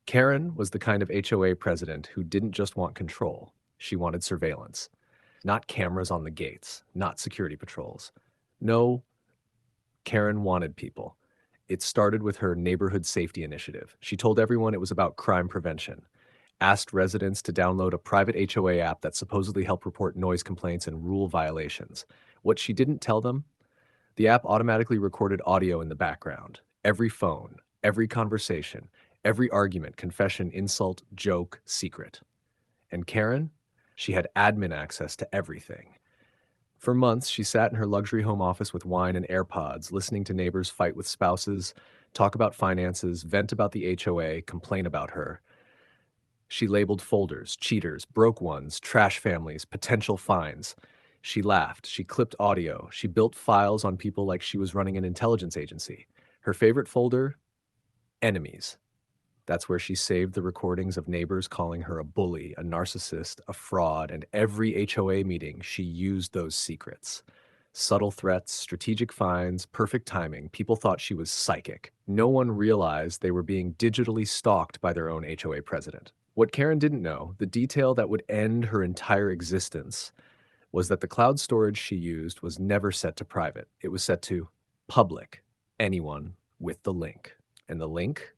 Karen was the kind of HOA president who didn't just want control, she wanted surveillance. Not cameras on the gates, not security patrols. No, Karen wanted people. It started with her neighborhood safety initiative. She told everyone it was about crime prevention, asked residents to download a private HOA app that supposedly helped report noise complaints and rule violations. What she didn't tell them, the app automatically recorded audio in the background. Every phone, every conversation, every argument, confession, insult, joke, secret. And Karen? She had admin access to everything. For months, she sat in her luxury home office with wine and AirPods, listening to neighbors fight with spouses, talk about finances, vent about the HOA, complain about her. She labeled folders, cheaters, broke ones, trash families, potential fines. She laughed, she clipped audio, she built files on people like she was running an intelligence agency. Her favorite folder? Enemies. That's where she saved the recordings of neighbors calling her a bully, a narcissist, a fraud, and every HOA meeting she used those secrets. Subtle threats, strategic fines, perfect timing. People thought she was psychic. No one realized they were being digitally stalked by their own HOA president. What Karen didn't know, the detail that would end her entire existence, was that the cloud storage she used was never set to private. It was set to public, anyone with the link. And the link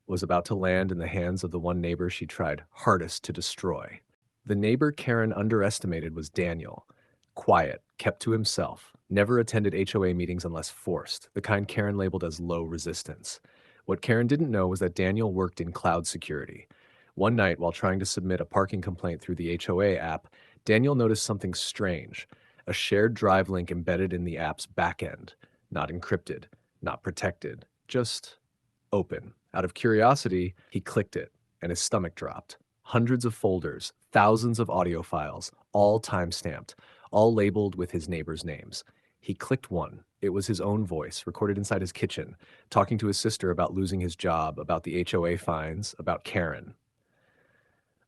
was about to land in the hands of the one neighbor she tried hardest to destroy. The neighbor Karen underestimated was Daniel. Quiet, kept to himself, never attended HOA meetings unless forced, the kind Karen labeled as low resistance. What Karen didn't know was that Daniel worked in cloud security. One night, while trying to submit a parking complaint through the HOA app, Daniel noticed something strange, a shared drive link embedded in the app's backend, not encrypted, not protected, just open. Out of curiosity, he clicked it, and his stomach dropped. Hundreds of folders, thousands of audio files, all time-stamped, all labeled with his neighbors' names. He clicked one. It was his own voice, recorded inside his kitchen, talking to his sister about losing his job, about the HOA fines, about Karen.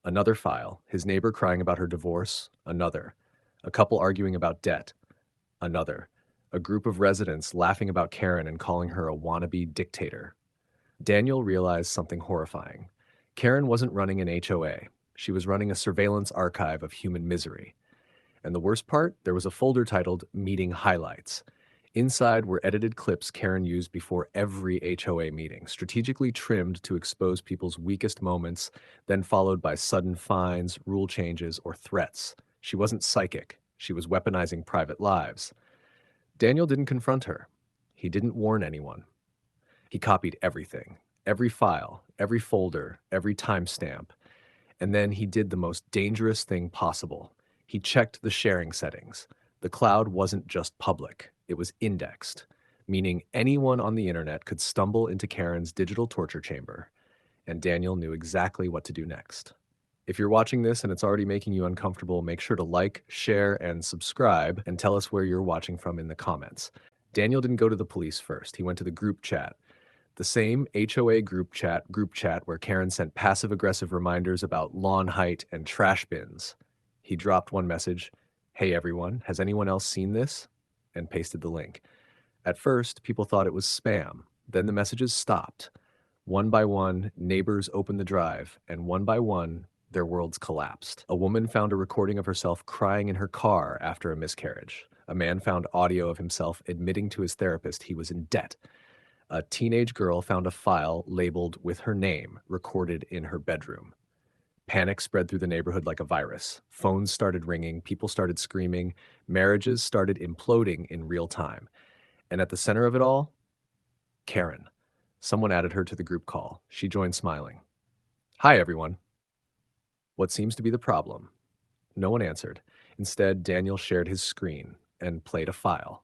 Another file, his neighbor crying about her divorce. Another. A couple arguing about debt. Another. A group of residents laughing about Karen and calling her a wannabe dictator. Daniel realized something horrifying. Karen wasn't running an HOA. She was running a surveillance archive of human misery. And the worst part, there was a folder titled Meeting Highlights. Inside were edited clips Karen used before every HOA meeting, strategically trimmed to expose people's weakest moments, then followed by sudden fines, rule changes, or threats. She wasn't psychic. She was weaponizing private lives. Daniel didn't confront her. He didn't warn anyone. He copied everything, every file, every folder, every timestamp. And then he did the most dangerous thing possible. He checked the sharing settings. The cloud wasn't just public, it was indexed, meaning anyone on the internet could stumble into Karen's digital torture chamber. And Daniel knew exactly what to do next. If you're watching this and it's already making you uncomfortable, make sure to like, share, and subscribe, and tell us where you're watching from in the comments. Daniel didn't go to the police first. He went to the group chat. The same HOA group chat where Karen sent passive-aggressive reminders about lawn height and trash bins. He dropped one message, "Hey everyone, has anyone else seen this?" and pasted the link. At first, people thought it was spam. Then the messages stopped. One by one, neighbors opened the drive, and one by one, their worlds collapsed. A woman found a recording of herself crying in her car after a miscarriage. A man found audio of himself admitting to his therapist he was in debt. A teenage girl found a file labeled with her name recorded in her bedroom. Panic spread through the neighborhood like a virus. Phones started ringing, people started screaming, marriages started imploding in real time. And at the center of it all, Karen. Someone added her to the group call. She joined smiling. "Hi, everyone." What seems to be the problem? No one answered. Instead, Daniel shared his screen and played a file.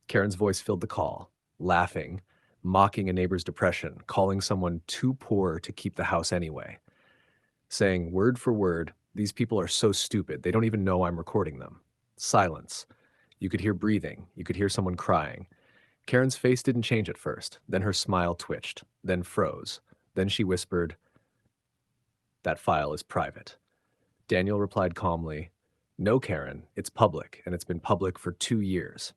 Karen's voice filled the call, laughing, mocking a neighbor's depression, calling someone too poor to keep the house anyway, saying word for word, "These people are so stupid, they don't even know I'm recording them." Silence. You could hear breathing. You could hear someone crying. Karen's face didn't change at first. Then her smile twitched, then froze. Then she whispered, "That file is private." Daniel replied calmly, "No, Karen, it's public, and it's been public for 2 years."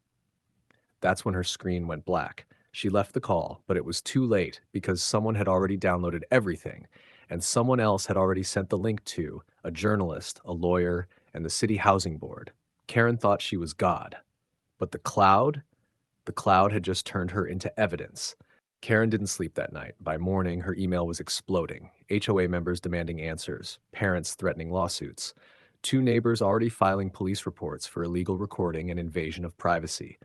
That's when her screen went black. She left the call, but it was too late because someone had already downloaded everything, and someone else had already sent the link to a journalist, a lawyer, and the city housing board. Karen thought she was God, but the cloud had just turned her into evidence. Karen didn't sleep that night. By morning, her email was exploding. HOA members demanding answers, parents threatening lawsuits, two neighbors already filing police reports for illegal recording and invasion of privacy.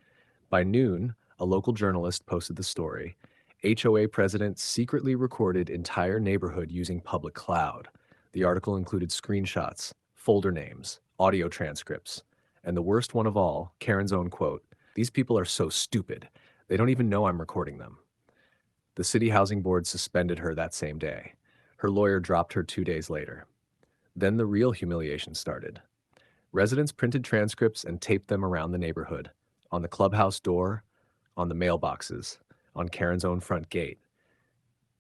By noon, a local journalist posted the story. HOA president secretly recorded entire neighborhood using public cloud. The article included screenshots, folder names, audio transcripts, and the worst one of all, Karen's own quote, "These people are so stupid. They don't even know I'm recording them." The city housing board suspended her that same day. Her lawyer dropped her 2 days later. Then the real humiliation started. Residents printed transcripts and taped them around the neighborhood, on the clubhouse door, on the mailboxes, on Karen's own front gate.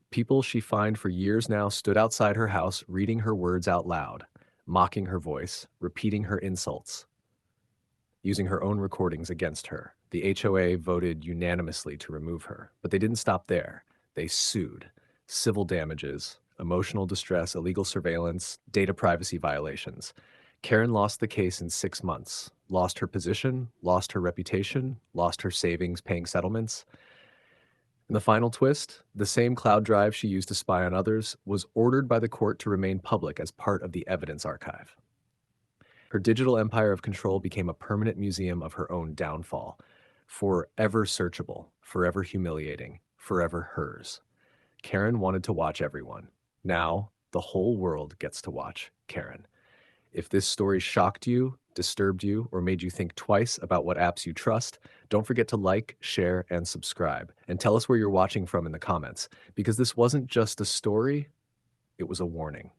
People she fined for years now stood outside her house reading her words out loud, mocking her voice, repeating her insults, using her own recordings against her. The HOA voted unanimously to remove her, but they didn't stop there. They sued. Civil damages, emotional distress, illegal surveillance, data privacy violations. Karen lost the case in 6 months, lost her position, lost her reputation, lost her savings paying settlements. And the final twist, the same cloud drive she used to spy on others was ordered by the court to remain public as part of the evidence archive. Her digital empire of control became a permanent museum of her own downfall, forever searchable, forever humiliating, forever hers. Karen wanted to watch everyone. Now, the whole world gets to watch Karen. If this story shocked you, disturbed you, or made you think twice about what apps you trust, don't forget to like, share, and subscribe. And tell us where you're watching from in the comments, because this wasn't just a story, it was a warning.